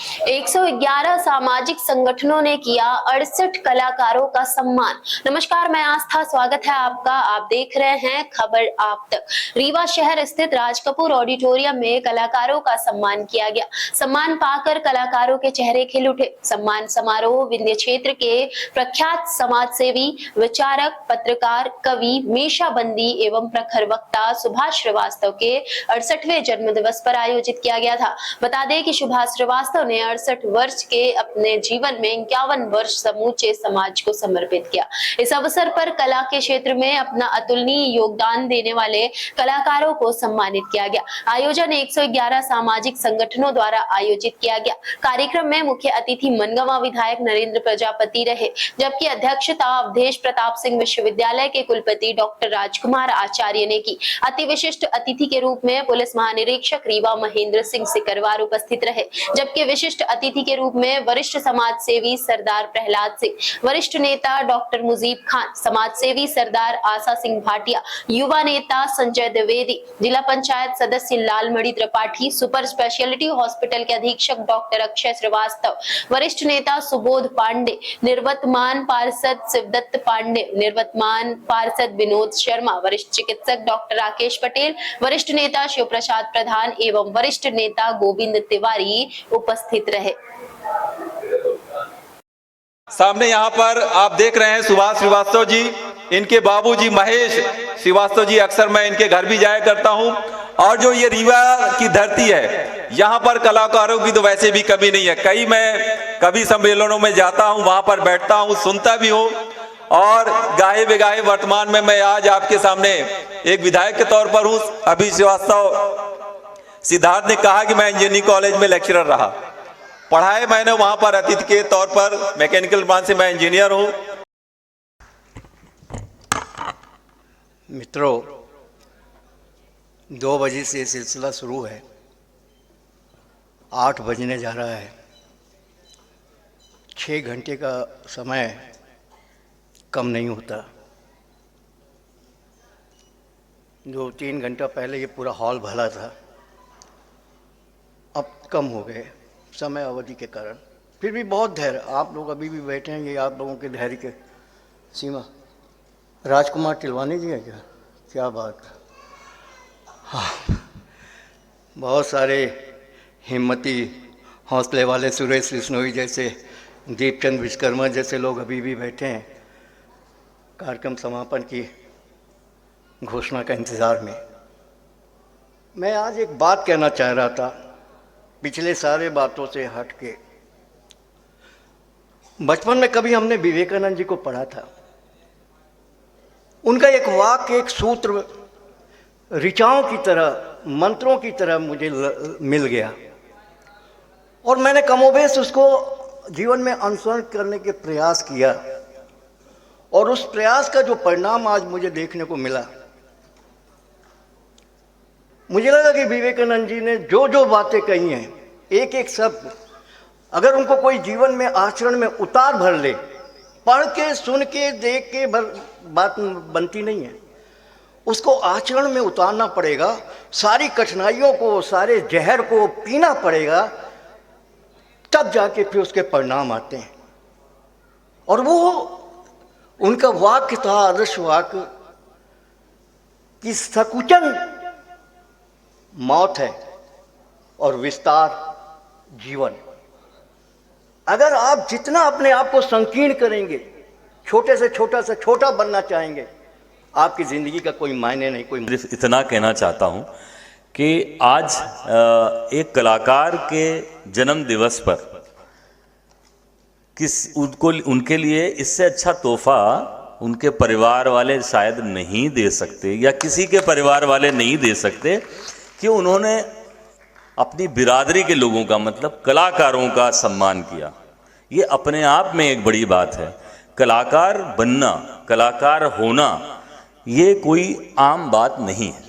111 सामाजिक संगठनों ने किया 68 कलाकारों का सम्मान। नमस्कार, मैं आस्था, स्वागत है आपका। आप देख रहे हैं खबर आप तक। रीवा शहर स्थित राज कपूर ऑडिटोरियम में कलाकारों का सम्मान किया गया। सम्मान पाकर कलाकारों के चेहरे खिल उठे। सम्मान समारोह विंध्य क्षेत्र के प्रख्यात समाज सेवी, विचारक, पत्रकार, कवि, मीशाबंदी एवं प्रखर वक्ता सुभाष श्रीवास्तव के 68वें जन्म दिवस पर आयोजित किया गया था। बता दें कि सुभाष श्रीवास्तव ने 68 वर्ष के अपने जीवन में 51 वर्ष समूचे समाज को समर्पित किया। इस अवसर पर कला के क्षेत्र में अपना अतुलनीय योगदान देने वाले कलाकारों को सम्मानित किया गया। आयोजन 111 सामाजिक संगठनों द्वारा आयोजित किया गया। कार्यक्रम में मुख्य अतिथि मनगांव विधायक नरेंद्र प्रजापति रहे, जबकि अध्यक्षता अवधेश प्रताप सिंह विश्वविद्यालय के कुलपति डॉक्टर राजकुमार आचार्य ने की। अति विशिष्ट अतिथि के रूप में पुलिस महानिरीक्षक रीवा महेंद्र सिंह सिकरवार उपस्थित रहे, जबकि विशिष्ट अतिथि के रूप में वरिष्ठ समाज सेवी सरदार प्रहलाद सिंह, वरिष्ठ नेता डॉक्टर मुजीब खान, समाज सेवी सरदार आशा सिंह भाटिया, युवा नेता संजय द्विवेदी, जिला पंचायत सदस्य Lalmani Tripathi, super speciality hospital के अधीक्षक डॉक्टर अक्षय श्रीवास्तव, वरिष्ठ नेता सुबोध पांडे, निर्वतमान पार्षद शिवदत्त पांडे, निर्वतमान पार्षद विनोद शर्मा, वरिष्ठ चिकित्सक डॉक्टर राकेश पटेल, वरिष्ठ नेता शिव प्रसाद प्रधान एवं वरिष्ठ नेता गोविंद तिवारी उपस्थित रहे। सामने यहाँ पर आप देख रहे हैं सुभाष श्रीवास्तव जी, इनके बाबूजी महेश श्रीवास्तव जी, अक्सर मैं इनके घर भी जाया करता हूँ। और जो ये रीवा की धरती है, यहाँ पर कलाकारों की तो वैसे भी कमी नहीं है। मैं कभी सम्मेलनों में जाता हूँ, वहां पर बैठता हूँ, सुनता भी हूँ। और गाहे बेगाहे वर्तमान में मैं आज आपके सामने एक विधायक के तौर पर हूँ। अभी श्रीवास्तव सिद्धार्थ ने कहा कि मैं इंजीनियरिंग कॉलेज में लेक्चरर रहा, पढ़ाए मैंने वहां पर अतिथि के तौर पर। मैकेनिकल ब्रांच से मैं इंजीनियर हूं। मित्रों, 2 बजे से सिलसिला शुरू है, 8 बजने जा रहा है। 6 घंटे का समय कम नहीं होता। 2-3 घंटा पहले ये पूरा हॉल भरा था, अब कम हो गए समय अवधि के कारण। फिर भी बहुत धैर्य, आप लोग अभी भी बैठे हैं, ये आप लोगों के धैर्य के सीमा। राजकुमार टिलवानी जी है क्या बात। हाँ, बहुत सारे हिम्मती, हौसले वाले सुरेश बिश्नोई जैसे, दीपचंद विश्वकर्मा जैसे लोग अभी भी बैठे हैं कार्यक्रम समापन की घोषणा का इंतज़ार में। मैं आज एक बात कहना चाह रहा था, पिछले सारे बातों से हट के। बचपन में कभी हमने विवेकानंद जी को पढ़ा था, उनका एक वाक्य, एक सूत्र ऋचाओं की तरह, मंत्रों की तरह मुझे मिल गया और मैंने कमोबेश उसको जीवन में अनुसरण करने के प्रयास किया। और उस प्रयास का जो परिणाम आज मुझे देखने को मिला, मुझे लगा कि विवेकानंद जी ने जो जो बातें कही हैं, एक एक शब्द अगर उनको कोई जीवन में आचरण में उतार भर ले, पढ़ के, सुन के, देख के बात बनती नहीं है, उसको आचरण में उतारना पड़ेगा। सारी कठिनाइयों को, सारे जहर को पीना पड़ेगा, तब जाके फिर उसके परिणाम आते हैं। और वो उनका वाक्य था, आदर्श वाक्य, कि संकुचन मौत है और विस्तार जीवन। अगर आप जितना अपने आप को संकीर्ण करेंगे, छोटे से छोटा बनना चाहेंगे, आपकी जिंदगी का कोई मायने नहीं। कोई सिर्फ इतना कहना चाहता हूं कि आज एक कलाकार के जन्म दिवस पर उनके लिए इससे अच्छा तोहफा उनके परिवार वाले शायद नहीं दे सकते, या किसी के परिवार वाले नहीं दे सकते, कि उन्होंने अपनी बिरादरी के लोगों का, मतलब कलाकारों का सम्मान किया। ये अपने आप में एक बड़ी बात है। कलाकार बनना, कलाकार होना, ये कोई आम बात नहीं है।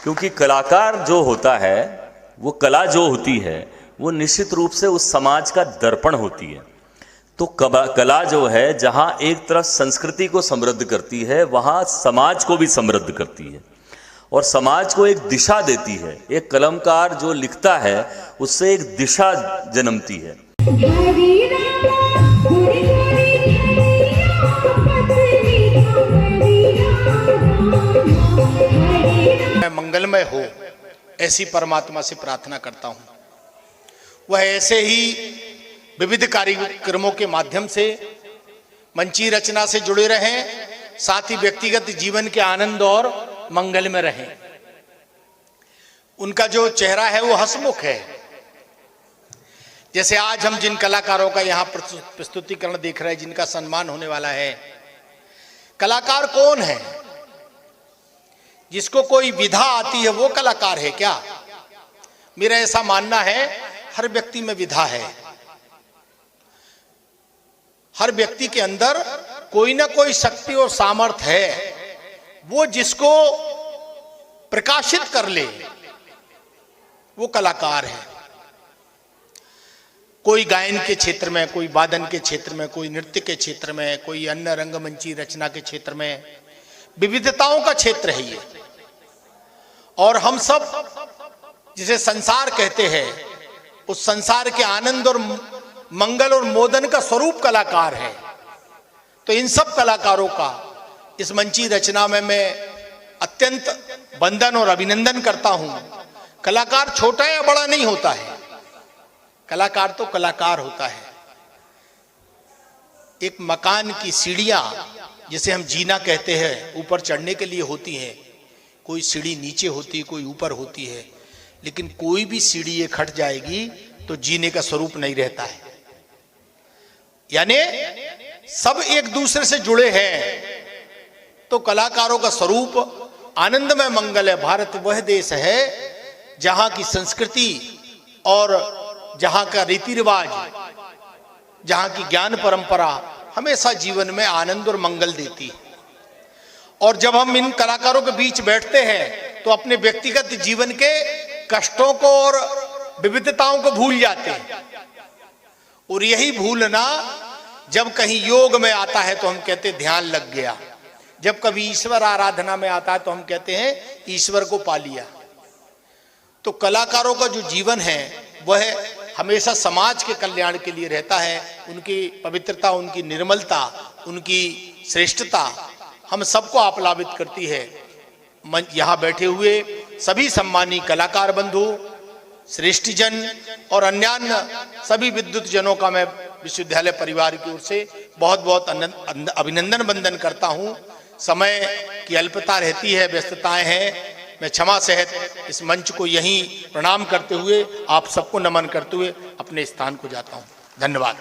क्योंकि कलाकार जो होता है, वो कला जो होती है, वो निश्चित रूप से उस समाज का दर्पण होती है। तो कला जो है, जहाँ एक तरफ संस्कृति को समृद्ध करती है, वहाँ समाज को भी समृद्ध करती है। और समाज को एक दिशा देती है। एक कलमकार जो लिखता है उससे एक दिशा जन्मती है। मैं मंगलमय हो ऐसी परमात्मा से प्रार्थना करता हूं। वह ऐसे ही विविध कार्यक्रमों के माध्यम से मंची रचना से जुड़े रहें, साथ ही व्यक्तिगत जीवन के आनंद और मंगल में रहें। उनका जो चेहरा है वो हंसमुख है। जैसे आज हम जिन कलाकारों का यहाँ प्रस्तुतिकरण देख रहे हैं, जिनका सम्मान होने वाला है, कलाकार कौन है? जिसको कोई विधा आती है वो कलाकार है क्या? मेरा ऐसा मानना है हर व्यक्ति में विधा है। हर व्यक्ति के अंदर कोई ना कोई शक्ति और सामर्थ्य है, वो जिसको प्रकाशित कर ले वो कलाकार है। कोई गायन के क्षेत्र में, कोई वादन के क्षेत्र में, कोई नृत्य के क्षेत्र में, कोई अन्य रंगमंची रचना के क्षेत्र में, विविधताओं का क्षेत्र है ये। और हम सब जिसे संसार कहते हैं, उस संसार के आनंद और मंगल और मोदन का स्वरूप कलाकार है। तो इन सब कलाकारों का इस मंची रचना में मैं अत्यंत वंदन और अभिनंदन करता हूं। कलाकार छोटा या बड़ा नहीं होता है, कलाकार तो कलाकार होता है। एक मकान की सीढ़ियां जिसे हम जीना कहते हैं, ऊपर चढ़ने के लिए होती है। कोई सीढ़ी नीचे होती है, कोई ऊपर होती है, लेकिन कोई भी सीढ़ी एक हट जाएगी तो जीने का स्वरूप नहीं रहता है। यानी सब एक दूसरे से जुड़े हैं। तो कलाकारों का स्वरूप आनंदमय मंगल है। भारत वह देश है जहां की संस्कृति और जहां का रीति रिवाज, जहां की ज्ञान परंपरा हमेशा जीवन में आनंद और मंगल देती है। और जब हम इन कलाकारों के बीच बैठते हैं तो अपने व्यक्तिगत जीवन के कष्टों को और विविधताओं को भूल जाते हैं। और यही भूलना जब कहीं योग में आता है तो हम कहते हैं ध्यान लग गया। जब कभी ईश्वर आराधना में आता है तो हम कहते हैं ईश्वर को पा लिया। तो कलाकारों का जो जीवन है वह हमेशा समाज के कल्याण के लिए रहता है। उनकी पवित्रता, उनकी निर्मलता, उनकी श्रेष्ठता हम सबको आप्लावित करती है। यहाँ बैठे हुए सभी सम्मानी कलाकार बंधु, श्रेष्ठजन और अन्य सभी विद्युत जनों का मैं विश्वविद्यालय परिवार की ओर से बहुत बहुत अभिनंदन वंदन करता हूँ। समय की अल्पता रहती है, व्यस्तताएं हैं। मैं क्षमा सहित इस मंच को यहीं प्रणाम करते हुए, आप सबको नमन करते हुए अपने स्थान को जाता हूँ। धन्यवाद।